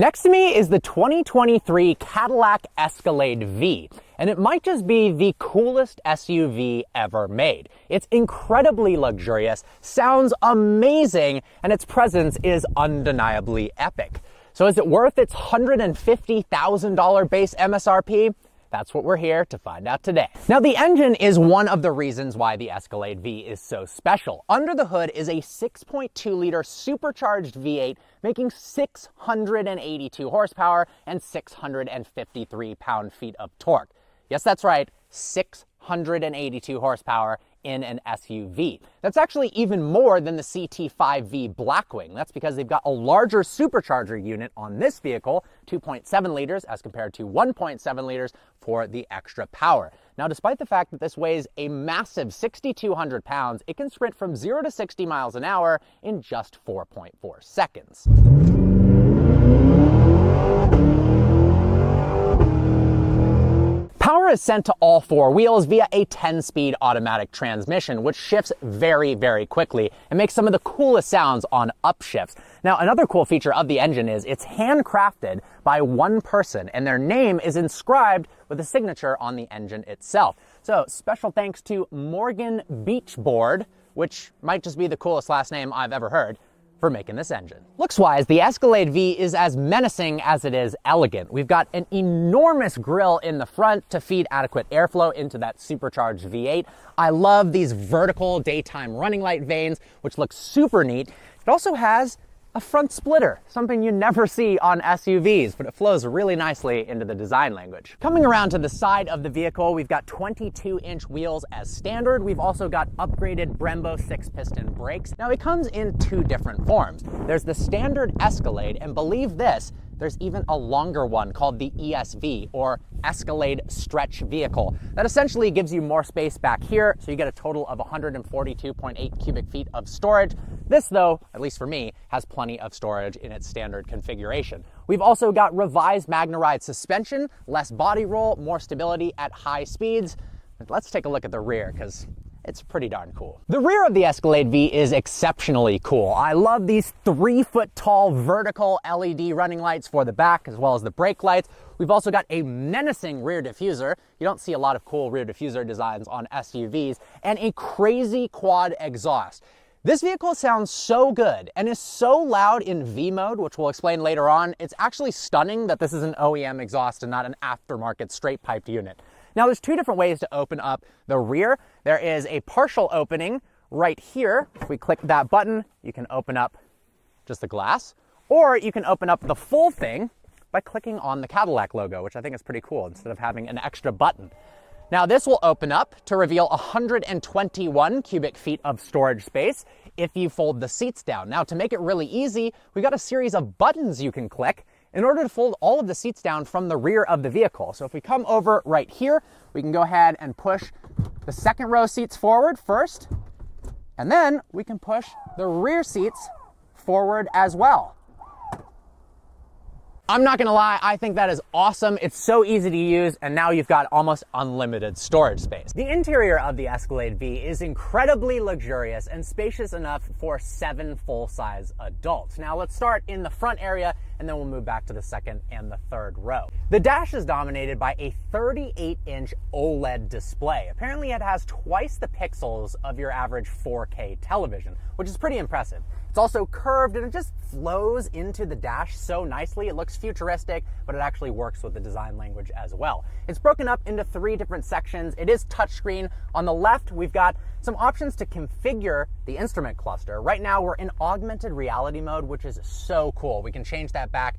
Next to me is the 2023 Cadillac Escalade V, and it might just be the coolest SUV ever made. It's incredibly luxurious, sounds amazing, and its presence is undeniably epic. So is it worth its $150,000 base MSRP? That's what we're here to find out today. Now, the engine is one of the reasons why the Escalade V is so special. Under the hood is a 6.2-liter supercharged V8 making 682 horsepower and 653 pound-feet of torque. Yes, that's right, 682 horsepower in an SUV. That's actually even more than the CT5V Blackwing. That's because they've got a larger supercharger unit on this vehicle, 2.7 liters as compared to 1.7 liters for the extra power. Now, despite the fact that this weighs a massive 6,200 pounds, it can sprint from 0 to 60 miles an hour in just 4.4 seconds. Power is sent to all four wheels via a 10-speed automatic transmission, which shifts very, very quickly and makes some of the coolest sounds on upshifts. Now, another cool feature of the engine is it's handcrafted by one person, and their name is inscribed with a signature on the engine itself. So, special thanks to Morgan Beachboard, which might just be the coolest last name I've ever heard, for making this engine. Looks-wise, the Escalade V is as menacing as it is elegant. We've got an enormous grille in the front to feed adequate airflow into that supercharged V8. I love these vertical daytime running light vanes, which look super neat. It also has a front splitter, something you never see on SUVs, but it flows really nicely into the design language. Coming around to the side of the vehicle, we've got 22-inch wheels as standard. We've also got upgraded Brembo 6-piston brakes. Now, it comes in two different forms. There's the standard Escalade, and believe this, there's even a longer one called the ESV, or Escalade Stretch Vehicle. That essentially gives you more space back here, so you get a total of 142.8 cubic feet of storage. This, though, at least for me, has plenty of storage in its standard configuration. We've also got revised MagneRide suspension, less body roll, more stability at high speeds. Let's take a look at the rear, because it's pretty darn cool. The rear of the Escalade V is exceptionally cool. I love these 3-foot-tall vertical LED running lights for the back, as well as the brake lights. We've also got a menacing rear diffuser. You don't see a lot of cool rear diffuser designs on SUVs, and a crazy quad exhaust. This vehicle sounds so good and is so loud in V mode, which we'll explain later on. It's actually stunning that this is an OEM exhaust and not an aftermarket straight piped unit. Now, there's two different ways to open up the rear. There is a partial opening right here. If we click that button, you can open up just the glass, or you can open up the full thing by clicking on the Cadillac logo, which I think is pretty cool, instead of having an extra button. Now, this will open up to reveal 121 cubic feet of storage space if you fold the seats down. Now, to make it really easy, we've got a series of buttons you can click in order to fold all of the seats down from the rear of the vehicle. So if we come over right here, we can go ahead and push the second row seats forward first, and then we can push the rear seats forward as well. I'm not gonna lie, I think that is awesome. It's so easy to use, and now you've got almost unlimited storage space. The interior of the Escalade V is incredibly luxurious and spacious enough for 7 full-size adults. Now let's start in the front area, and then we'll move back to the second and the third row. The dash is dominated by a 38-inch OLED display. Apparently it has twice the pixels of your average 4K television, which is pretty impressive. It's also curved, and it just flows into the dash so nicely. It looks futuristic, but it actually works with the design language as well. It's broken up into 3 different sections. It is touchscreen. On the left, we've got some options to configure the instrument cluster. Right now, we're in augmented reality mode, which is so cool. We can change that back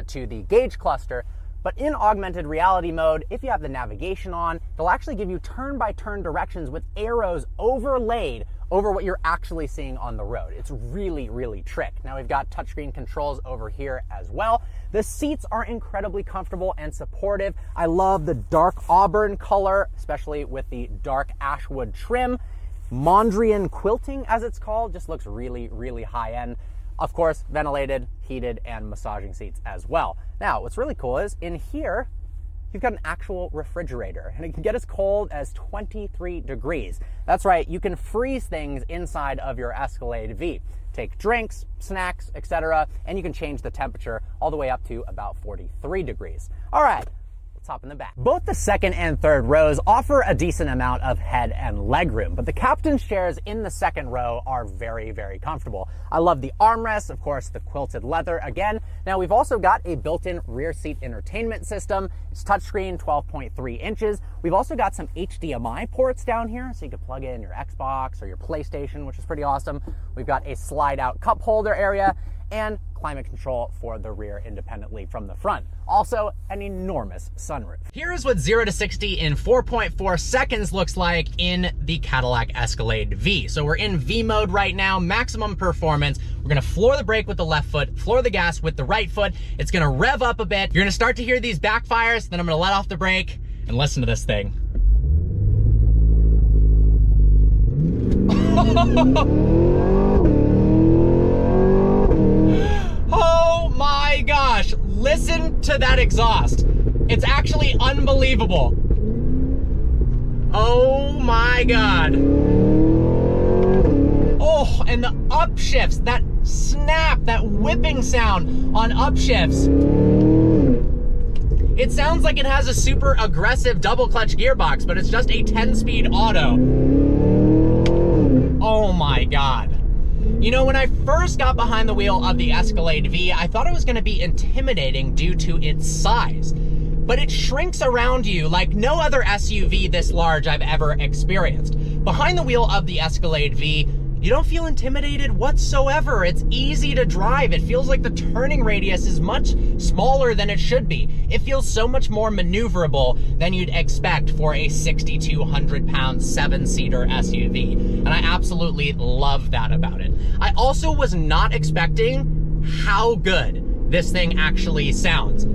to the gauge cluster. But in augmented reality mode, if you have the navigation on, it'll actually give you turn-by-turn directions with arrows overlaid over what you're actually seeing on the road. It's really, really trick. Now we've got touchscreen controls over here as well. The seats are incredibly comfortable and supportive. I love the dark auburn color, especially with the dark ashwood trim. Mondrian quilting, as it's called, just looks really, really high-end. Of course, ventilated, heated, and massaging seats as well. Now, what's really cool is in here, you've got an actual refrigerator, and it can get as cold as 23 degrees. That's right, you can freeze things inside of your Escalade V. Take drinks, snacks, etc., and you can change the temperature all the way up to about 43 degrees. All right, let's hop in the back. Both the second and third rows offer a decent amount of head and leg room, but the captain's chairs in the second row are very, very comfortable. I love the armrests, of course, the quilted leather again. Now, we've also got a built-in rear seat entertainment system. It's touchscreen, 12.3 inches. We've also got some HDMI ports down here, so you can plug in your Xbox or your PlayStation, which is pretty awesome. We've got a slide-out cup holder area and climate control for the rear independently from the front. Also, an enormous sunroof. Here's what 0 to 60 in 4.4 seconds looks like in the Cadillac Escalade V. So we're in V mode right now, maximum performance. We're gonna floor the brake with the left foot, floor the gas with the right foot. It's gonna rev up a bit. You're gonna start to hear these backfires, then I'm gonna let off the brake and listen to this thing. Oh my gosh, listen to that exhaust. It's actually unbelievable. Oh my God. Oh, and the upshifts, that snap, that whipping sound on upshifts. It sounds like it has a super aggressive double clutch gearbox, but it's just a 10-speed auto. Oh my God. You know, when I first got behind the wheel of the Escalade V, I thought it was gonna be intimidating due to its size. But it shrinks around you like no other SUV this large I've ever experienced. Behind the wheel of the Escalade V, you don't feel intimidated whatsoever. It's easy to drive. It feels like the turning radius is much smaller than it should be. It feels so much more maneuverable than you'd expect for a 6,200-pound 7-seater SUV. And I absolutely love that about it. I also was not expecting how good this thing actually sounds.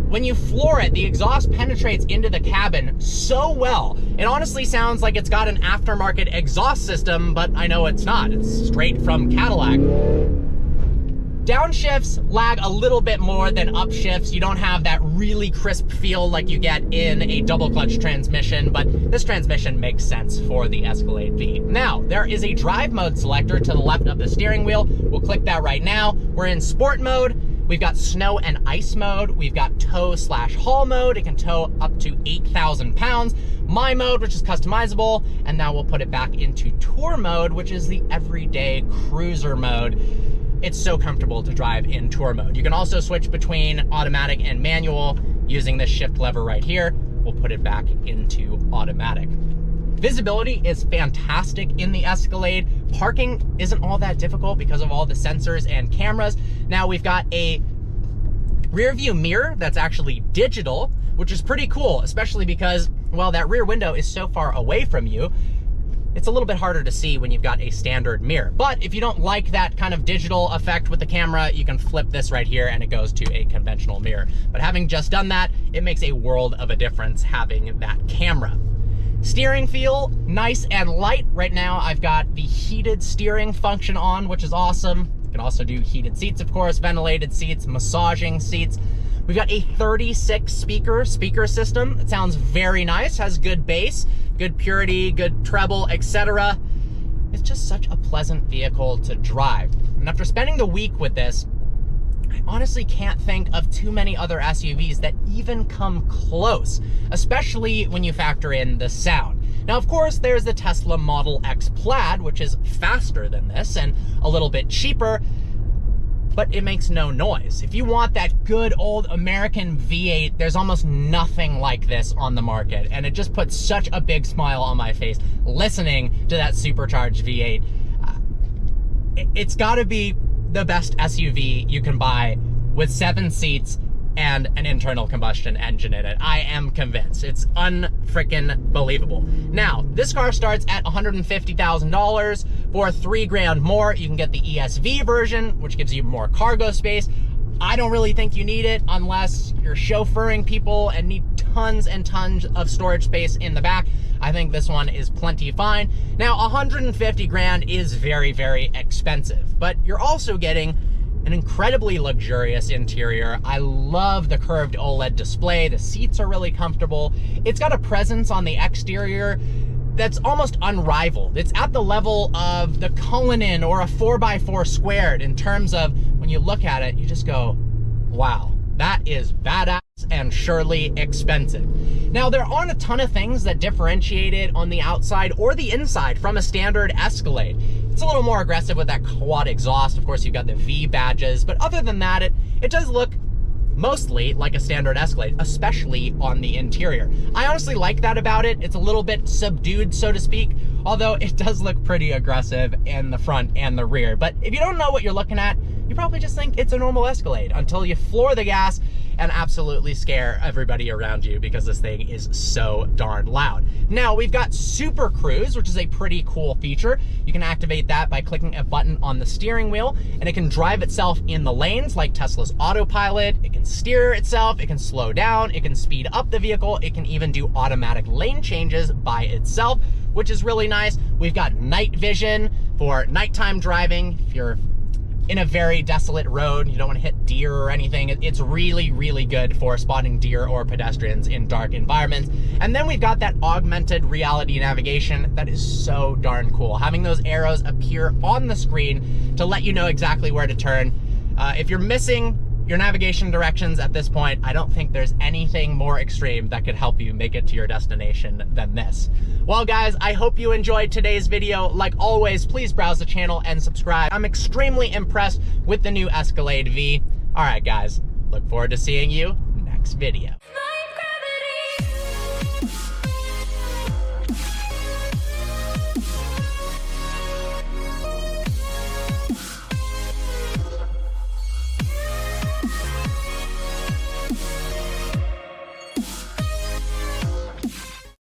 When you floor it, the exhaust penetrates into the cabin so well. It honestly sounds like it's got an aftermarket exhaust system, but I know it's not. It's straight from Cadillac. Downshifts lag a little bit more than upshifts. You don't have that really crisp feel like you get in a double clutch transmission, but this transmission makes sense for the Escalade V. Now, there is a drive mode selector to the left of the steering wheel. We'll click that right now. We're in sport mode. We've got snow and ice mode. We've got tow/haul mode. It can tow up to 8,000 pounds. My mode, which is customizable. And now we'll put it back into tour mode, which is the everyday cruiser mode. It's so comfortable to drive in tour mode. You can also switch between automatic and manual using this shift lever right here. We'll put it back into automatic. Visibility is fantastic in the Escalade. Parking isn't all that difficult because of all the sensors and cameras. Now we've got a rear view mirror that's actually digital, which is pretty cool, especially because, well, that rear window is so far away from you. It's a little bit harder to see when you've got a standard mirror. But if you don't like that kind of digital effect with the camera, you can flip this right here and it goes to a conventional mirror. But having just done that, it makes a world of a difference having that camera. Steering feel, nice and light. Right now, I've got the heated steering function on, which is awesome. You can also do heated seats, of course, ventilated seats, massaging seats. We've got a 36 speaker system. It sounds very nice, has good bass, good purity, good treble, etc. It's just such a pleasant vehicle to drive. And after spending the week with this, I honestly can't think of too many other SUVs that even come close, especially when you factor in the sound. Now, of course, there's the Tesla Model X Plaid, which is faster than this and a little bit cheaper, but it makes no noise. If you want that good old American V8, there's almost nothing like this on the market, and it just puts such a big smile on my face listening to that supercharged V8. It's gotta be the best SUV you can buy with 7 seats and an internal combustion engine in it. I am convinced. It's unfreaking believable. Now, this car starts at $150,000. For $3 grand more, you can get the ESV version, which gives you more cargo space. I don't really think you need it unless you're chauffeuring people and need tons and tons of storage space in the back. I think this one is plenty fine. Now, 150 grand is very, very expensive, but you're also getting an incredibly luxurious interior. I love the curved OLED display. The seats are really comfortable. It's got a presence on the exterior that's almost unrivaled. It's at the level of the Cullinan or a 4x4 squared in terms of when you look at it, you just go, wow, that is badass and surely expensive. Now, there aren't a ton of things that differentiate it on the outside or the inside from a standard Escalade. It's a little more aggressive with that quad exhaust. Of course, you've got the V badges, but other than that, it does look mostly like a standard Escalade, especially on the interior. I honestly like that about it. It's a little bit subdued, so to speak, although it does look pretty aggressive in the front and the rear. But if you don't know what you're looking at, you probably just think it's a normal Escalade until you floor the gas and absolutely scare everybody around you because this thing is so darn loud. Now, we've got Super Cruise, which is a pretty cool feature. You can activate that by clicking a button on the steering wheel, and it can drive itself in the lanes like Tesla's autopilot. It can steer itself, it can slow down, it can speed up the vehicle, it can even do automatic lane changes by itself, which is really nice. We've got night vision for nighttime driving. If you're in a very desolate road, you don't want to hit deer or anything, it's really, really good for spotting deer or pedestrians in dark environments. And then we've got that augmented reality navigation that is so darn cool. Having those arrows appear on the screen to let you know exactly where to turn. If you're missing your navigation directions at this point, I don't think there's anything more extreme that could help you make it to your destination than this. Well, guys, I hope you enjoyed today's video. Like always, please browse the channel and subscribe. I'm extremely impressed with the new Escalade V. All right, guys, look forward to seeing you next video.